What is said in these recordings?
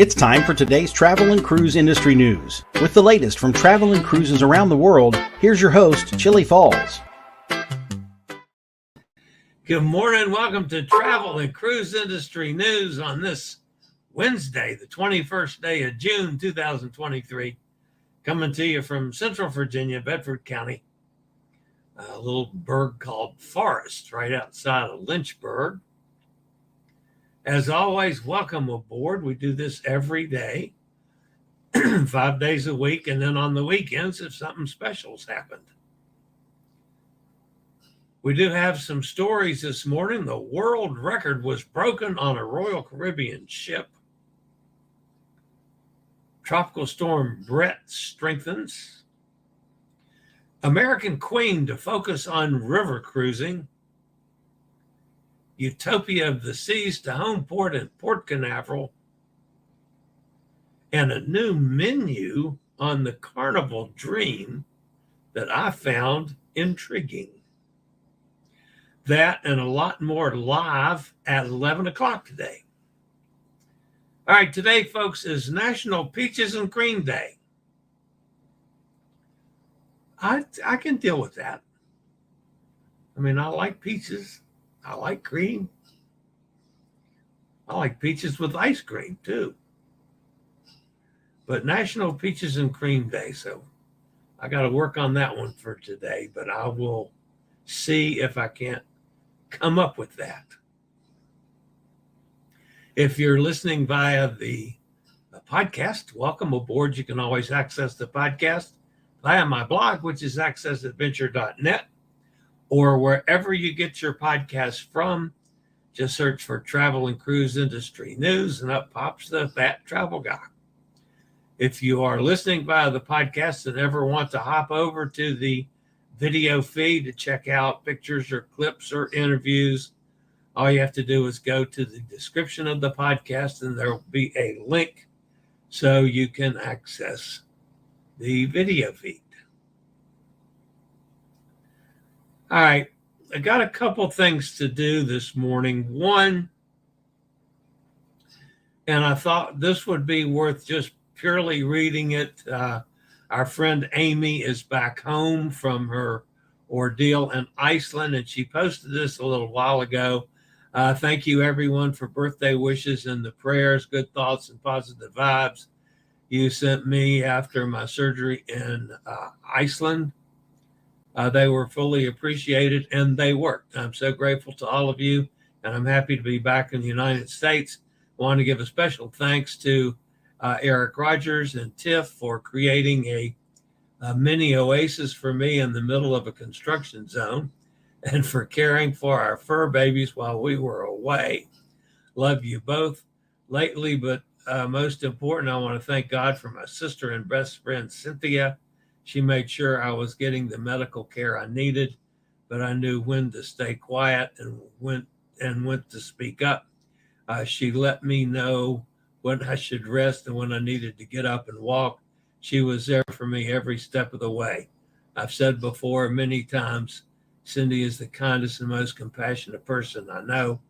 It's time for today's travel and cruise industry news. With the latest from travel and cruises around the world, here's your host, Chillie Falls. Good morning. Welcome to Travel and Cruise Industry News on this Wednesday, the 21st day of June, 2023. Coming to you from Central Virginia, Bedford County, a little burg called Forest, right outside of Lynchburg. As always, welcome aboard. We do this every day, 5 days a week, and then on the weekends if something special's happened. We do have some stories this morning. The world record was broken on a Royal Caribbean ship. Tropical storm Bret strengthens. American Queen to focus on river cruising. Utopia of the Seas to Homeport and Port Canaveral. And a new menu on the Carnival Dream that I found intriguing. That and a lot more live at 11 o'clock today. All right, today, folks, is National Peaches and Cream Day. I can deal with that. I mean, I like peaches. I like cream. I like peaches with ice cream, too. But National Peaches and Cream Day, so I got to work on that one for today, but I will see if I can't come up with that. If you're listening via the podcast, welcome aboard. You can always access the podcast via my blog, which is accessadventure.net, or wherever you get your podcast from. Just search for Travel and Cruise Industry News, and up pops the Fat Travel Guy. If you are listening via the podcast and ever want to hop over to the video feed to check out pictures or clips or interviews, all you have to do is go to the description of the podcast, and there will be a link so you can access the video feed. All right, I got a couple things to do this morning. One, and I thought this would be worth just purely reading it. Our friend Amy is back home from her ordeal in Iceland, and she posted this a little while ago. Thank you, everyone, for birthday wishes and the prayers, good thoughts, and positive vibes you sent me after my surgery in Iceland. They were fully appreciated, and they worked. I'm so grateful to all of you, and I'm happy to be back in the United States. I want to give a special thanks to Eric Rogers and Tiff for creating a mini oasis for me in the middle of a construction zone, and for caring for our fur babies while we were away. Love you both. Lately, but most important, I want to thank God for my sister and best friend, Cynthia. She made sure I was getting the medical care I needed, but I knew when to stay quiet and when to speak up. She let me know when I should rest and when I needed to get up and walk. She was there for me every step of the way. I've said before many times, Cindy is the kindest and most compassionate person I know.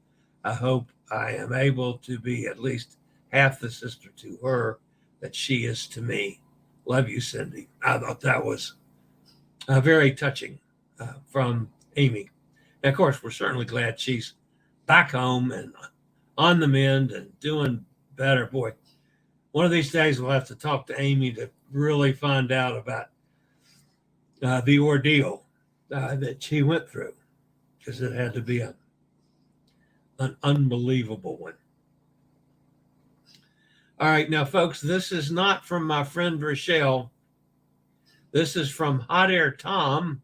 I hope I am able to be at least half the sister to her that she is to me. Love you, Cindy. I thought that was very touching from Amy. And of course, we're certainly glad she's back home and on the mend and doing better. Boy, one of these days we'll have to talk to Amy to really find out about the ordeal that she went through, because it had to be an unbelievable one. All right, now, folks, this is not from my friend Rochelle. This is from Hot Air Tom,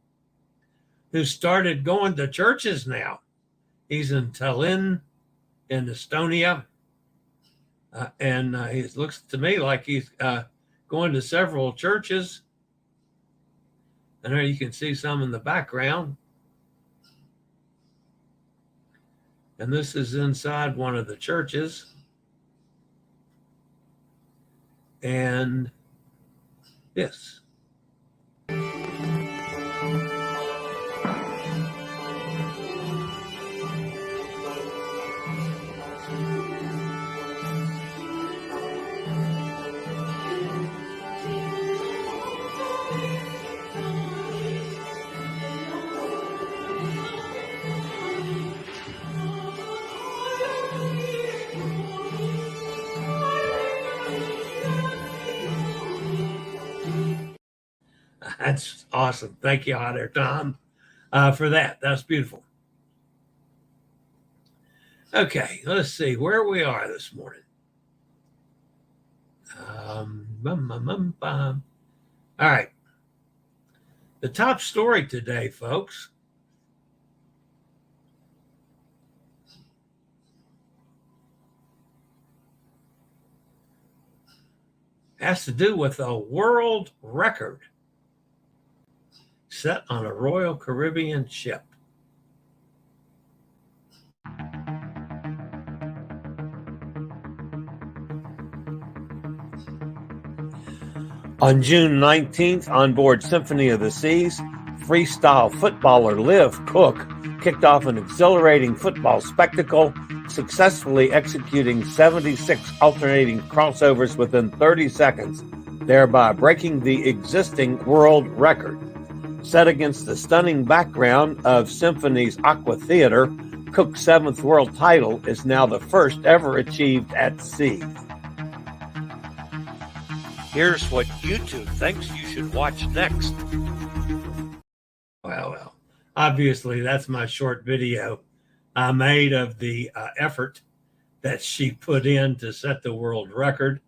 who started going to churches now. He's in Tallinn in Estonia, and he looks to me like he's going to several churches. And there you can see some in the background. And this is inside one of the churches. And this. That's awesome. Thank you, out there, Tom, for that. That's beautiful. Okay, let's see where we are this morning. All right. The top story today, folks, has to do with a world record set on a Royal Caribbean ship. On June 19th, on board Symphony of the Seas, Freestyle Footballer Liv Cooke kicked off an exhilarating football spectacle, successfully executing 76 alternating crossovers within 30 seconds, thereby breaking the existing world record. Set against the stunning background of Symphony's Aqua Theater, Cooke's 7th world title is now the first ever achieved at sea. Here's what YouTube thinks you should watch next. Well, obviously that's my short video I made of the effort that she put in to set the world record.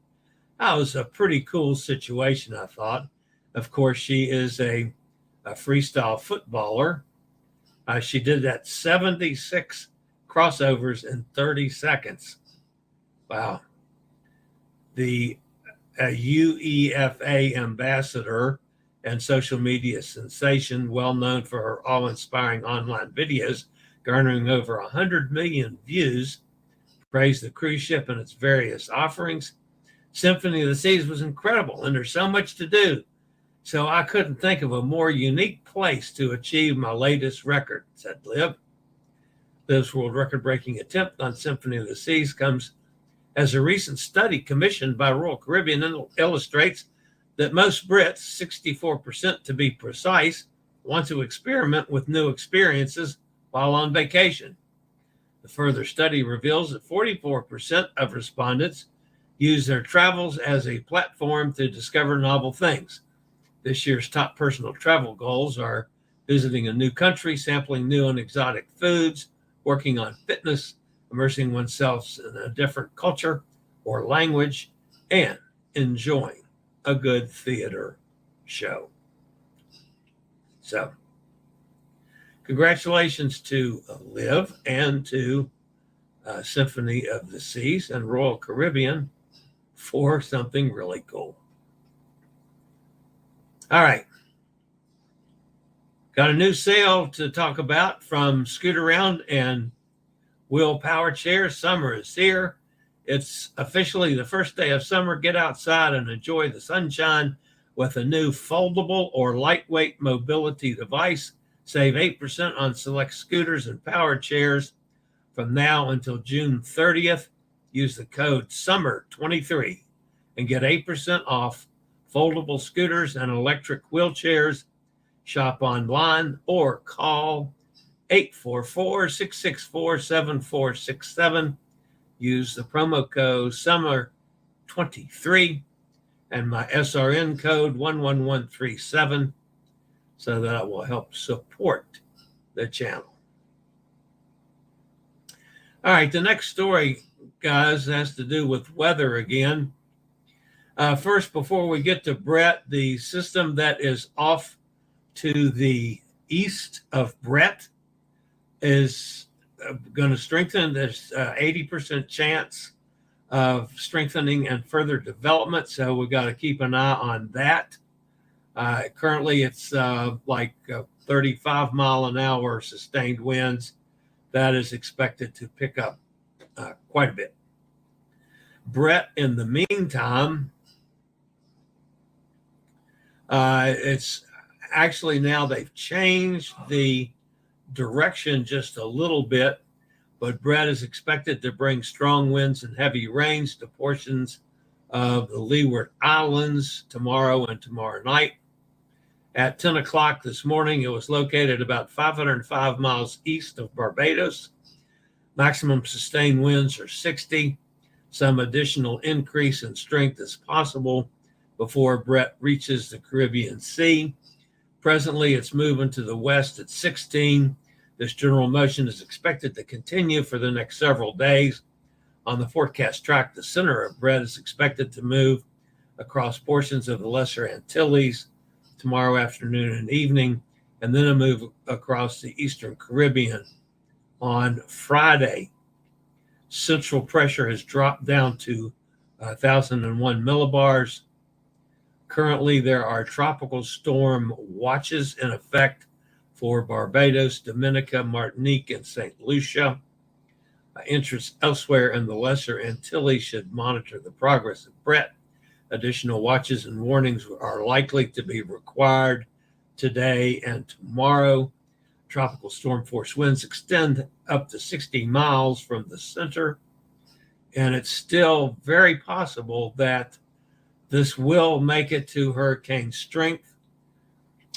That was a pretty cool situation, I thought. Of course, she is a freestyle footballer. She did that 76 crossovers in 30 seconds. Wow. The UEFA ambassador and social media sensation, well known for her awe-inspiring online videos, garnering over 100 million views, praised the cruise ship and its various offerings. Symphony of the Seas was incredible, and there's so much to do. So I couldn't think of a more unique place to achieve my latest record, said Liv. Liv's world record-breaking attempt on Symphony of the Seas comes as a recent study commissioned by Royal Caribbean illustrates that most Brits, 64% to be precise, want to experiment with new experiences while on vacation. The further study reveals that 44% of respondents use their travels as a platform to discover novel things. This year's top personal travel goals are visiting a new country, sampling new and exotic foods, working on fitness, immersing oneself in a different culture or language, and enjoying a good theater show. So, congratulations to Liv and to Symphony of the Seas and Royal Caribbean for something really cool. All right. Got a new sale to talk about from Scootaround and Wheel Power Chairs. Summer is here. It's officially the first day of summer. Get outside and enjoy the sunshine with a new foldable or lightweight mobility device. Save 8% on select scooters and power chairs from now until June 30th. Use the code SUMMER23 and get 8% off foldable scooters and electric wheelchairs. Shop online or call 844-664-7467. Use the promo code SUMMER23 and my SRN code 11137 so that will help support the channel. All right, the next story, guys, has to do with weather again. First, before we get to Bret, the system that is off to the east of Bret is going to strengthen. There's 80% chance of strengthening and further development, so we've got to keep an eye on that. Currently, it's like 35 mile an hour sustained winds. That is expected to pick up quite a bit. Bret, in the meantime, it's actually now they've changed the direction just a little bit, but Bret is expected to bring strong winds and heavy rains to portions of the Leeward Islands tomorrow and tomorrow night. At 10 o'clock this morning, it was located about 505 miles east of Barbados. Maximum sustained winds are 60. Some additional increase in strength is possible before Bret reaches the Caribbean Sea. Presently, it's moving to the west at 16. This general motion is expected to continue for the next several days. On the forecast track, the center of Bret is expected to move across portions of the Lesser Antilles tomorrow afternoon and evening, and then a move across the Eastern Caribbean on Friday. Central pressure has dropped down to 1,001 millibars. Currently, there are tropical storm watches in effect for Barbados, Dominica, Martinique, and St. Lucia. Interests elsewhere in the Lesser Antilles should monitor the progress of Bret. Additional watches and warnings are likely to be required today and tomorrow. Tropical storm force winds extend up to 60 miles from the center, and it's still very possible that this will make it to hurricane strength.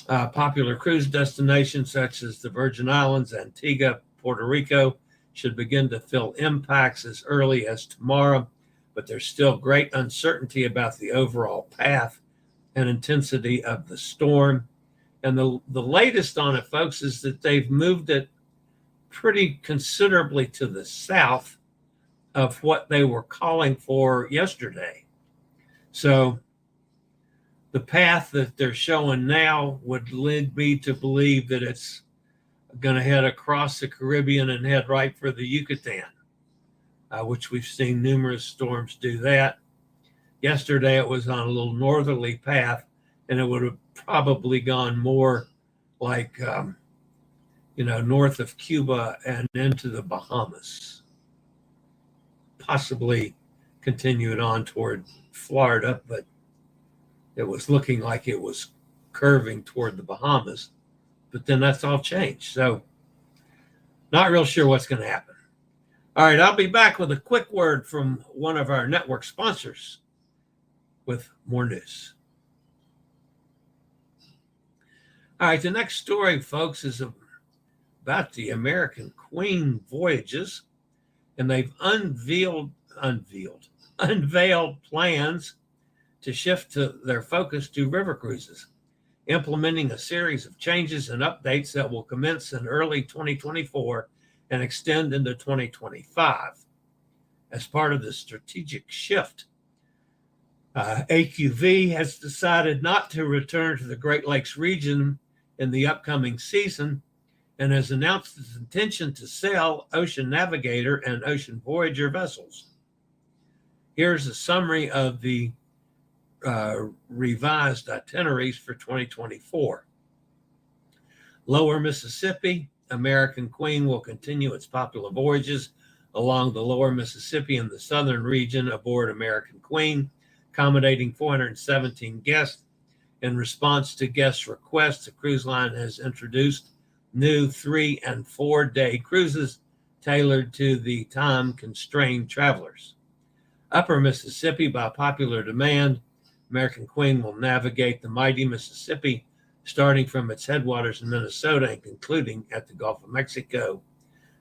Popular cruise destinations such as the Virgin Islands, Antigua, Puerto Rico should begin to feel impacts as early as tomorrow, but there's still great uncertainty about the overall path and intensity of the storm. And the latest on it, folks, is that they've moved it pretty considerably to the south of what they were calling for yesterday. So the path that they're showing now would lead me to believe that it's going to head across the Caribbean and head right for the Yucatan, which we've seen numerous storms do that. Yesterday, it was on a little northerly path, and it would have probably gone more like, north of Cuba and into the Bahamas, possibly continue it on toward Florida, but it was looking like it was curving toward the Bahamas. But then that's all changed. So not real sure what's going to happen. All right, I'll be back with a quick word from one of our network sponsors with more news. All right, the next story, folks, is about the American Queen voyages, and they've unveiled plans to shift their focus to river cruises, implementing a series of changes and updates that will commence in early 2024 and extend into 2025. As part of the strategic shift, AQV has decided not to return to the Great Lakes region in the upcoming season and has announced its intention to sell Ocean Navigator and Ocean Voyager vessels. Here's a summary of the revised itineraries for 2024. Lower Mississippi, American Queen will continue its popular voyages along the lower Mississippi in the southern region aboard American Queen, accommodating 417 guests. In response to guest requests, the cruise line has introduced new 3- and 4-day cruises tailored to the time-constrained travelers. Upper Mississippi, by popular demand, American Queen will navigate the mighty Mississippi, starting from its headwaters in Minnesota and concluding at the Gulf of Mexico.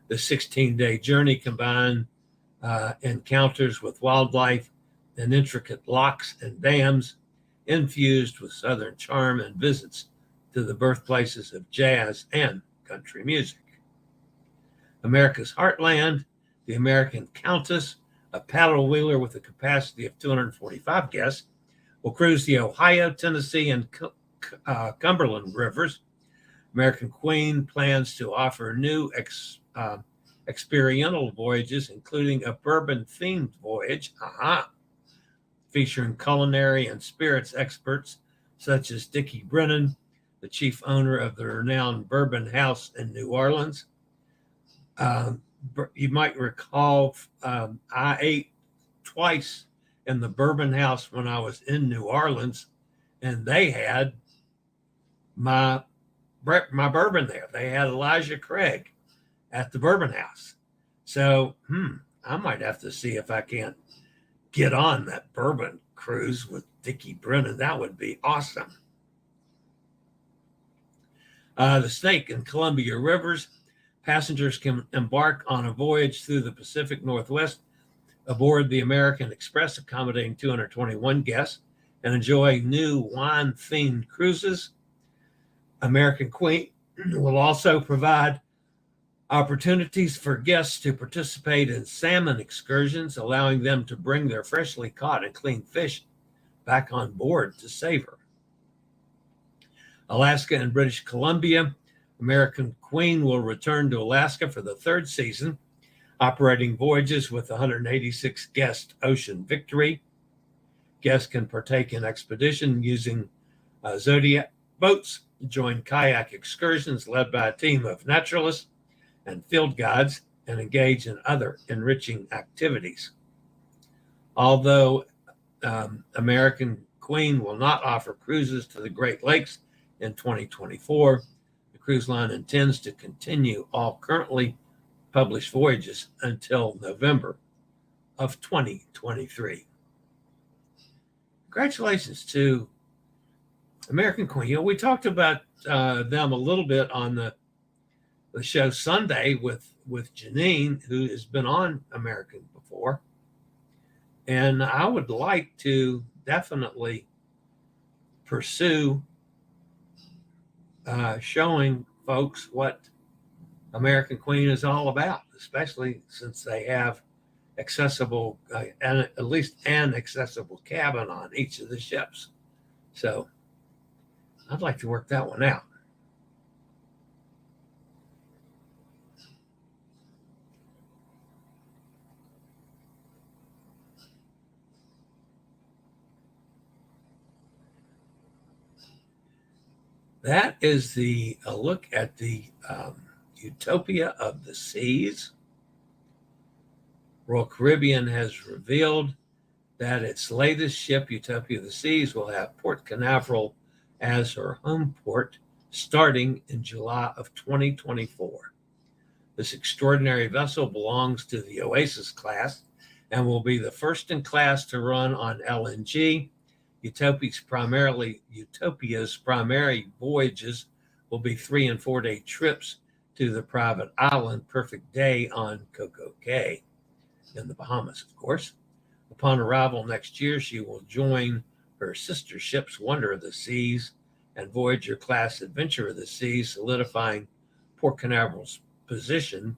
The 16-day journey combines encounters with wildlife and intricate locks and dams, infused with Southern charm and visits to the birthplaces of jazz and country music. America's Heartland, the American Countess, a paddle wheeler with a capacity of 245 guests, will cruise the Ohio, Tennessee, and Cumberland rivers. American Queen plans to offer new experiential voyages, including a bourbon-themed voyage, featuring culinary and spirits experts such as Dickie Brennan, the chief owner of the renowned Bourbon House in New Orleans. You might recall I ate twice in the Bourbon House when I was in New Orleans, and they had my bourbon there. They had Elijah Craig at the Bourbon House. So I might have to see if I can't get on that bourbon cruise with Dickie Brennan. That would be awesome. The Snake and Columbia Rivers, passengers can embark on a voyage through the Pacific Northwest aboard the American Express, accommodating 221 guests, and enjoy new wine-themed cruises. American Queen will also provide opportunities for guests to participate in salmon excursions, allowing them to bring their freshly caught and cleaned fish back on board to savor. Alaska and British Columbia, American Queen will return to Alaska for the third season, operating voyages with 186 guest Ocean Victory. Guests can partake in expedition using Zodiac boats, join kayak excursions led by a team of naturalists and field guides, and engage in other enriching activities. Although American Queen will not offer cruises to the Great Lakes in 2024, the cruise line intends to continue all currently published voyages until November of 2023. Congratulations to American Queen. We talked about them a little bit on the show Sunday with Janine, who has been on American before. And I would like to definitely pursue showing folks what American Queen is all about, especially since they have accessible, and at least an accessible cabin on each of the ships. So I'd like to work that one out. That is a look at the Utopia of the Seas. Royal Caribbean has revealed that its latest ship, Utopia of the Seas, will have Port Canaveral as her home port starting in July of 2024. This extraordinary vessel belongs to the Oasis class and will be the first in class to run on LNG. Utopia's primary voyages will be 3 and 4 day trips to the private island Perfect Day on Coco Cay in the Bahamas, of course. Upon arrival next year, she will join her sister ships Wonder of the Seas and Voyager class Adventure of the Seas, solidifying Port Canaveral's position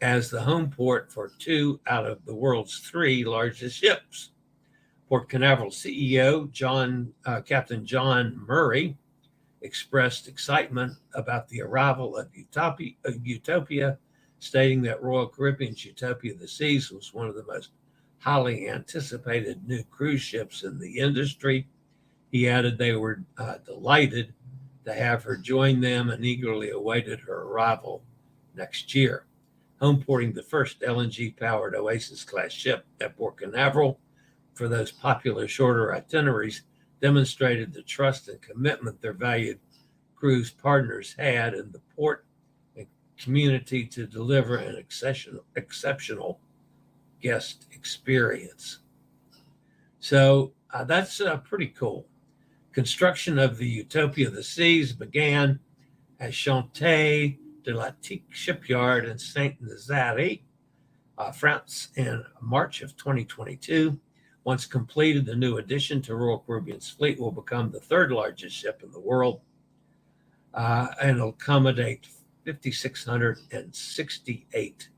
as the home port for 2 out of the world's 3 largest ships. Port Canaveral CEO Captain John Murray expressed excitement about the arrival of Utopia, stating that Royal Caribbean's Utopia of the Seas was one of the most highly anticipated new cruise ships in the industry. He added they were delighted to have her join them and eagerly awaited her arrival next year. Homeporting the first LNG-powered Oasis-class ship at Port Canaveral for those popular shorter itineraries demonstrated the trust and commitment their valued cruise partners had in the port and community to deliver an exceptional guest experience. So that's pretty cool. Construction of the Utopia of the Seas began at Chantier de l'Attique shipyard in Saint-Nazaire, France in March of 2022. Once completed, the new addition to Royal Caribbean's fleet will become the 3rd largest ship in the world, and will accommodate 5,668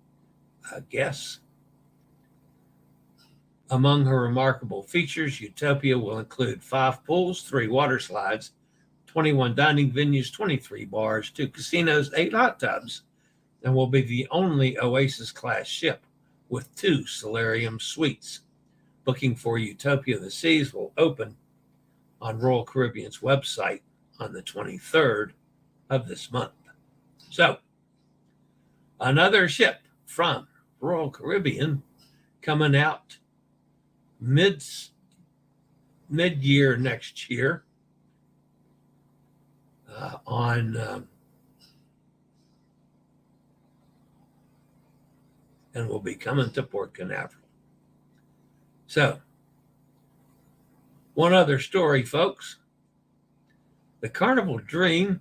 guests. Among her remarkable features, Utopia will include 5 pools, 3 water slides, 21 dining venues, 23 bars, 2 casinos, 8 hot tubs, and will be the only Oasis-class ship with 2 solarium suites. Booking for Utopia of the Seas will open on Royal Caribbean's website on the 23rd of this month. So, another ship from Royal Caribbean coming out mid-year next year and will be coming to Port Canaveral. So, one other story, folks. The Carnival Dream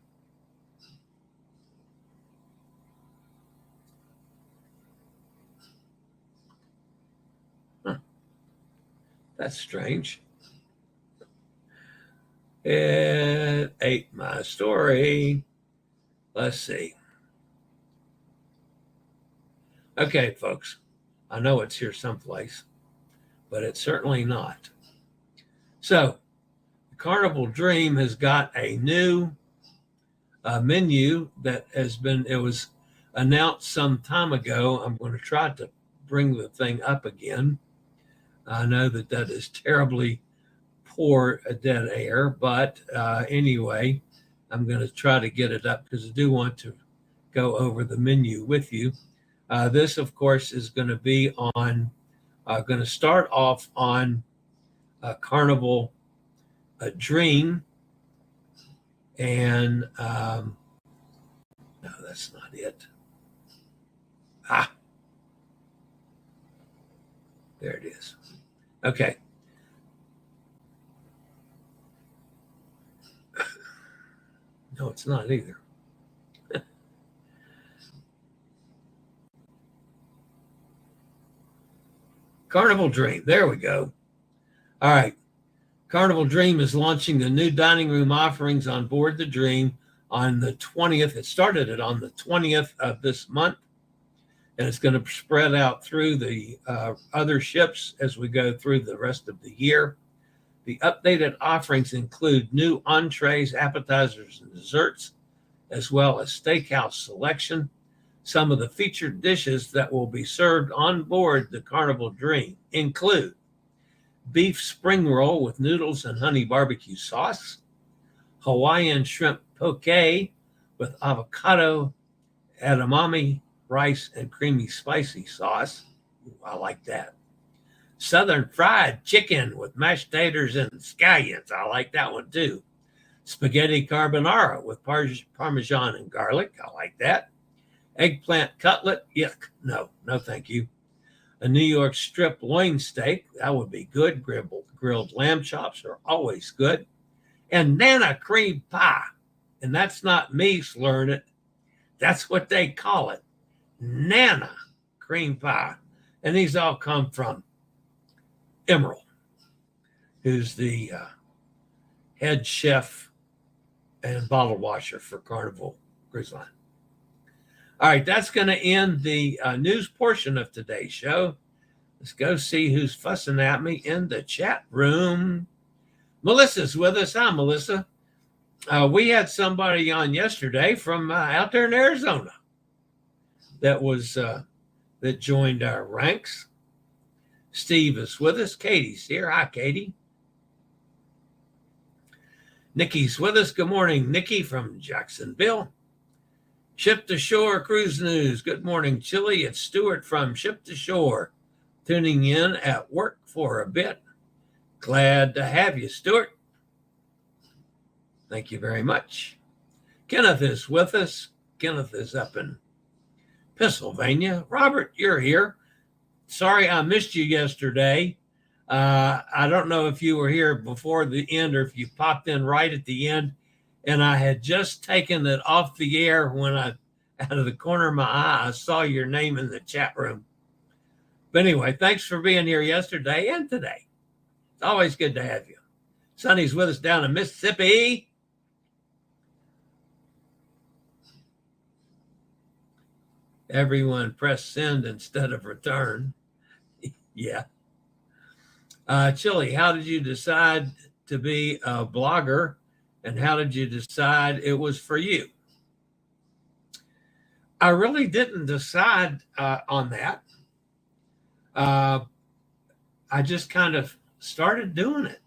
that's strange. It ate my story. Let's see. Okay, folks. I know it's here someplace, but it's certainly not. So, the Carnival Dream has got a new menu that it was announced some time ago. I'm going to try to bring the thing up again. I know that is terribly poor dead air, but anyway, I'm going to try to get it up because I do want to go over the menu with you. This, of course, is going to be on, going to start off on Carnival Dream. And no, that's not it. There it is. Okay. No, it's not either. Carnival Dream. There we go. All right. Carnival Dream is launching the new dining room offerings on board the Dream on the 20th. It started it on the 20th of this month, and it's going to spread out through the other ships as we go through the rest of the year. The updated offerings include new entrees, appetizers, and desserts, as well as steakhouse selection. Some of the featured dishes that will be served on board the Carnival Dream include beef spring roll with noodles and honey barbecue sauce, Hawaiian shrimp poke with avocado, edamame, rice, and creamy spicy sauce. Ooh, I like that. Southern fried chicken with mashed taters and scallions. I like that one too. Spaghetti carbonara with Parmesan and garlic. I like that. Eggplant cutlet. Yuck. No, thank you. A New York strip loin steak. That would be good. Grilled lamb chops are always good. And Nana cream pie. And that's not me slurring it. That's what they call it. Nana cream pie. And these all come from Emerald, who's the head chef and bottle washer for Carnival Cruise Line. All right, that's going to end the news portion of today's show. Let's go see who's fussing at me in the chat room. Melissa's with us. Hi, Melissa. We had somebody on yesterday from out there in Arizona that joined our ranks. Steve is with us. Katie's here. Hi, Katie. Nikki's with us. Good morning, Nikki from Jacksonville. Ship to Shore Cruise News. Good morning, Chillie. It's Stuart from Ship to Shore, tuning in at work for a bit. Glad to have you, Stuart. Thank you very much. Kenneth is with us. Kenneth is up in Pennsylvania. Robert, you're here. Sorry I missed you yesterday. I don't know if you were here before the end or if you popped in right at the end. And I had just taken it off the air when out of the corner of my eye, I saw your name in the chat room. But anyway, thanks for being here yesterday and today. It's always good to have you. Sonny's with us down in Mississippi. Everyone press send instead of return. Yeah. Chillie, how did you decide to be a blogger? And how did you decide it was for you? I really didn't decide on that. I just kind of started doing it.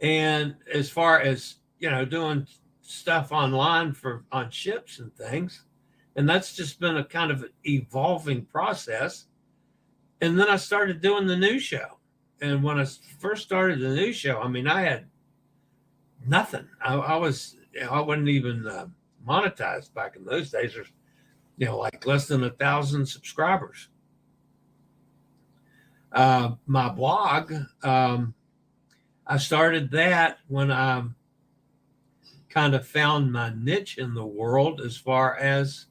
And as far as, doing stuff online on ships and things, and that's just been a kind of evolving process. And then I started doing the news show. And when I first started the news show, I had nothing. I wasn't even monetized back in those days. There's, like less than 1,000 subscribers. My blog, I started that when I kind of found my niche in the world as far as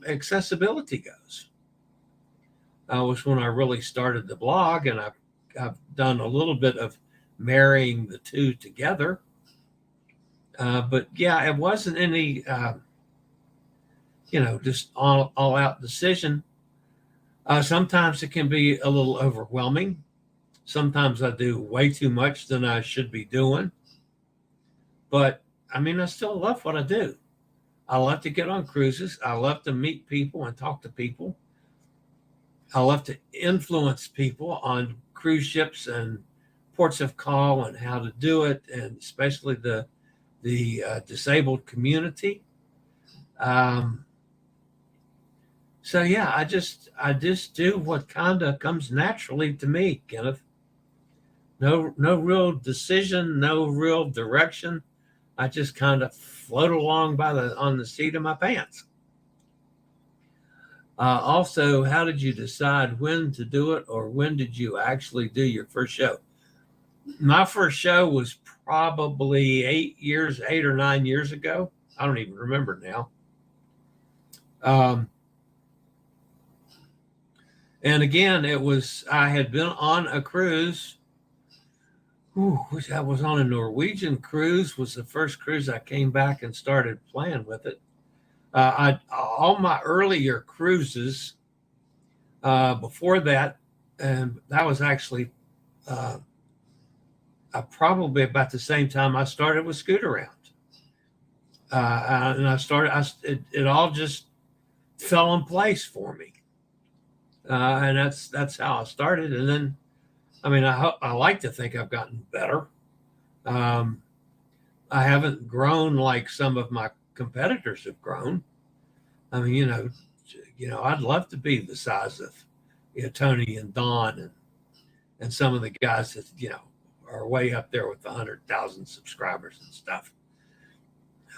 accessibility goes. Was when I really started the blog, and I've done a little bit of marrying the two together. But yeah, it wasn't any, just all out decision. Sometimes it can be a little overwhelming. Sometimes I do way too much than I should be doing. But I mean, I still love what I do. I love to get on cruises. I love to meet people and talk to people. I love to influence people on cruise ships and ports of call and how to do it, and especially the disabled community. So yeah, I just do what kind of comes naturally to me, Kenneth. No real decision, no real direction. I just kind of float along on the seat of my pants. Also, how did you decide when to do it, or when did you actually do your first show? My first show was probably 8 or 9 years ago. I don't even remember now. And again, I had been on a cruise. I was on a Norwegian cruise, was the first cruise I came back and started playing with it. All my earlier cruises before that, and that was actually probably about the same time I started with Scoot Around. And it all just fell in place for me. And that's how I started. And then, I mean, I like to think I've gotten better. I haven't grown like some of my competitors have grown. I mean, I'd love to be the size of, Tony and Don and some of the guys that, are way up there with 100,000 subscribers and stuff.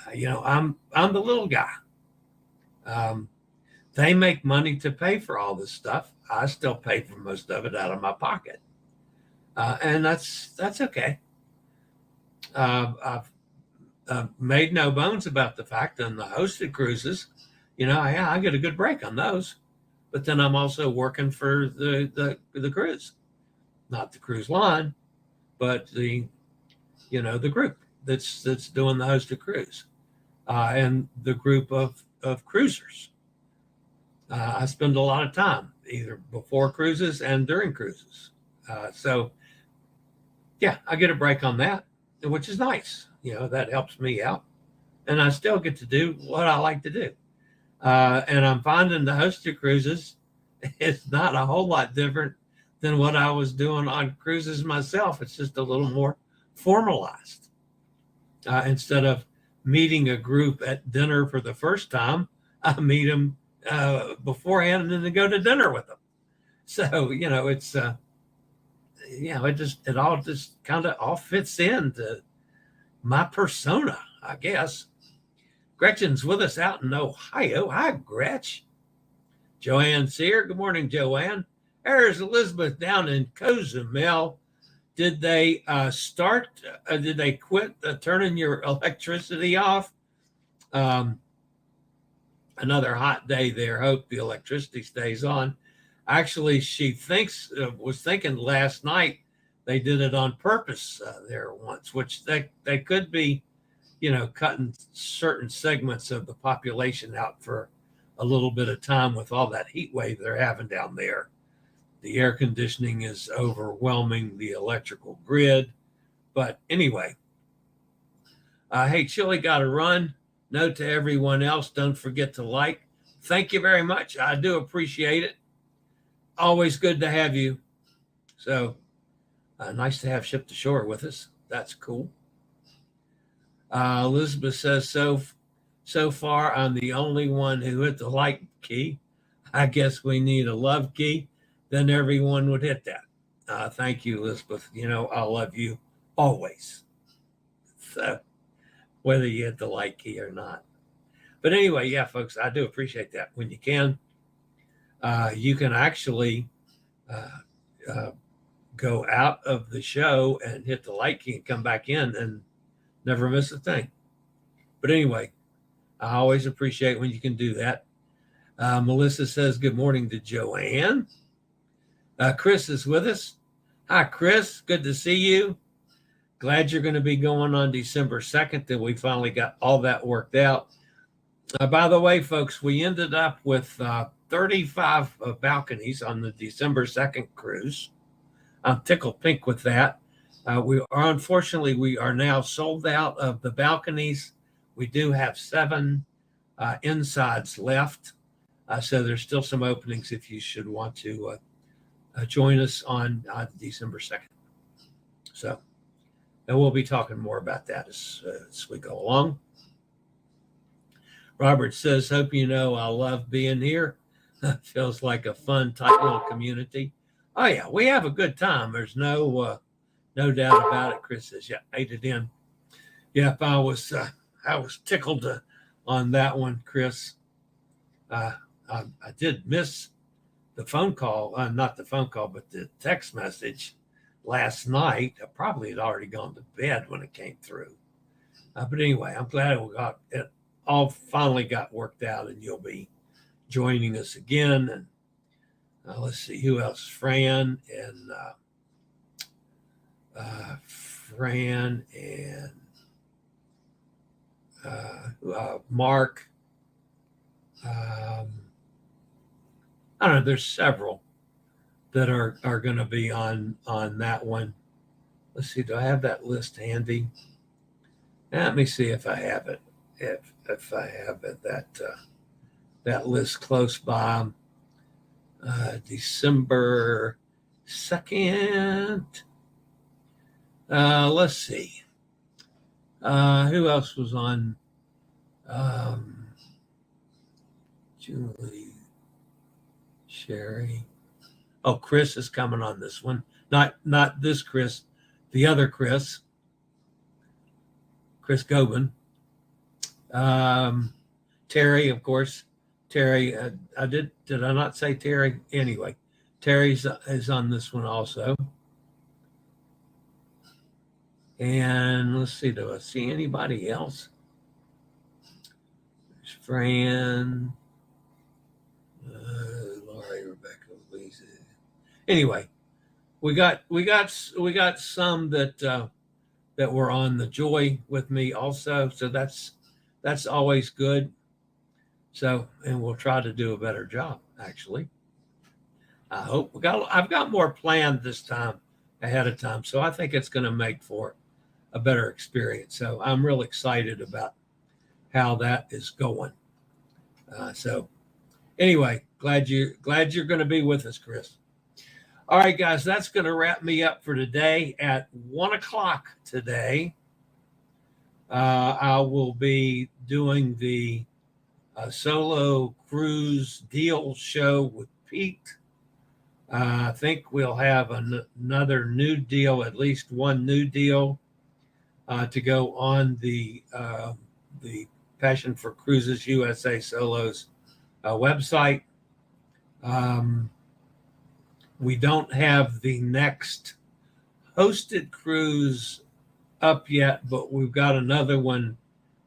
I'm the little guy. They make money to pay for all this stuff. I still pay for most of it out of my pocket. And that's okay. I've made no bones about the fact on the hosted cruises, I get a good break on those, but then I'm also working for the cruise, not the cruise line, but the group that's doing the hosted cruise, and the group of cruisers. I spend a lot of time either before cruises and during cruises. So yeah, I get a break on that, which is nice. That helps me out, and I still get to do what I like to do. And I'm finding the hosted cruises, it's not a whole lot different than what I was doing on cruises myself. It's just a little more formalized. Instead of meeting a group at dinner for the first time, I meet them beforehand and then go to dinner with them. So, it's, it all just kind of all fits into my persona, I guess. Gretchen's with us out in Ohio. Hi, Gretch. Joanne Sear. Good morning, Joanne. There's Elizabeth down in Cozumel. Did they did they quit turning your electricity off? Another hot day there. Hope the electricity stays on. Actually, she was thinking last night they did it on purpose there once, which they could be, cutting certain segments of the population out for a little bit of time with all that heat wave they're having down there. The air conditioning is overwhelming the electrical grid. But anyway, hey, Chillie, got to run. Note to everyone else, don't forget to like. Thank you very much. I do appreciate it. Always good to have you. So nice to have Ship to Shore with us. That's cool. Elizabeth says, so far, I'm the only one who hit the like key. I guess we need a love key. Then everyone would hit that. Thank you, Elizabeth. I love you always. So whether you hit the like key or not. But anyway, yeah, folks, I do appreciate that. When you can actually go out of the show and hit the like key and come back in and never miss a thing. But anyway, I always appreciate when you can do that. Melissa says, good morning to Joanne. Chris is with us. Hi, Chris. Good to see you. glad you're going to be going on December 2nd, that we finally got all that worked out. By the way, folks, we ended up with 35 balconies on the December 2nd cruise. I'm tickled pink with that. Unfortunately, we are now sold out of the balconies. We do have 7 insides left. So there's still some openings if you should want to join us on December 2nd. So, and we'll be talking more about that as we go along. Robert says, hope you know I love being here. Feels like a fun, tight little community. Oh, yeah, we have a good time. There's no doubt about it. Chris says, yeah, ate it in. Yeah, I was tickled on that one, Chris. I did miss the phone call, not the phone call, but the text message last night. I probably had already gone to bed when it came through. But anyway, I'm glad it all finally got worked out, and you'll be joining us again. And let's see who else. Fran and Mark. I don't know. There's several that are going to be on that one. Let's see. Do I have that list handy? Let me see if I have it. If I have it, that list close by. December 2nd. Let's see. Who else was on? Julie, Sherry. Oh, Chris is coming on this one. Not this Chris, the other Chris Gobin. Terry, of course. Terry, did I not say Terry? Anyway, Terry is on this one also. And let's see, do I see anybody else? There's Fran, Laurie, Rebecca, Louise. Anyway, we got some that were on the Joy with me also. So that's always good. So, and we'll try to do a better job, actually. I hope I've got more planned this time ahead of time. So I think it's going to make for a better experience. So I'm real excited about how that is going. So anyway, glad you're going to be with us, Chris. All right, guys, that's going to wrap me up for today. At 1:00 today, I will be doing the solo cruise deal show with Pete. I think we'll have another new deal, at least one new deal to go on the Passion for Cruises USA Solos website. We don't have the next hosted cruise up yet, but we've got another one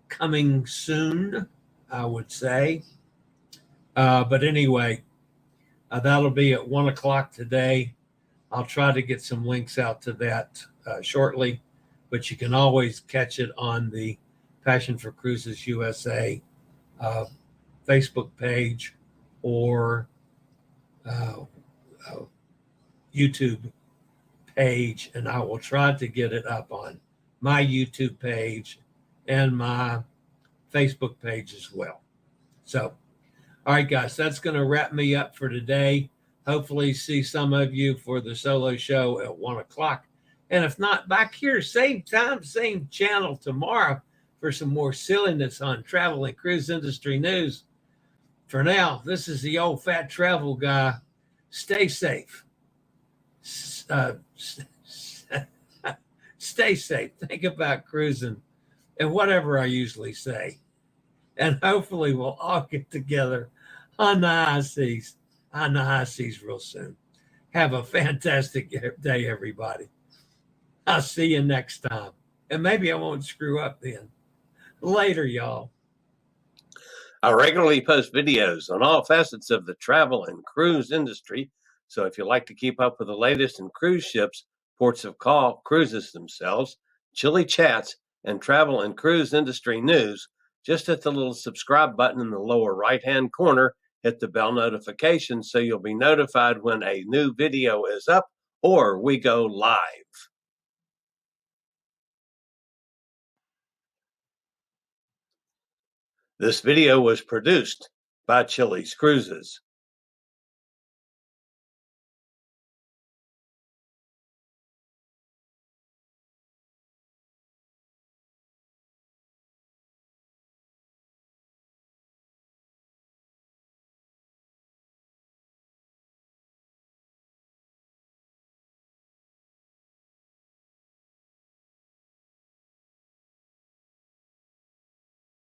coming soon, I would say. But anyway, that'll be at 1:00 today. I'll try to get some links out to that shortly, but you can always catch it on the Passion for Cruises USA Facebook page or YouTube page, and I will try to get it up on my YouTube page and my Facebook page as well. So, all right, guys, that's going to wrap me up for today. Hopefully see some of you for the solo show at 1:00. And if not, back here, same time, same channel tomorrow for some more silliness on travel and cruise industry news. For now, this is the old fat travel guy. Stay safe. Stay safe. Think about cruising and whatever I usually say. And hopefully we'll all get together on the high seas real soon. Have a fantastic day, everybody. I'll see you next time. And maybe I won't screw up then. Later, y'all. I regularly post videos on all facets of the travel and cruise industry. So if you like to keep up with the latest in cruise ships, ports of call, cruises themselves, Chillie chats, and travel and cruise industry news, just hit the little subscribe button in the lower right-hand corner. Hit the bell notification so you'll be notified when a new video is up or we go live. This video was produced by Chillie's Cruises.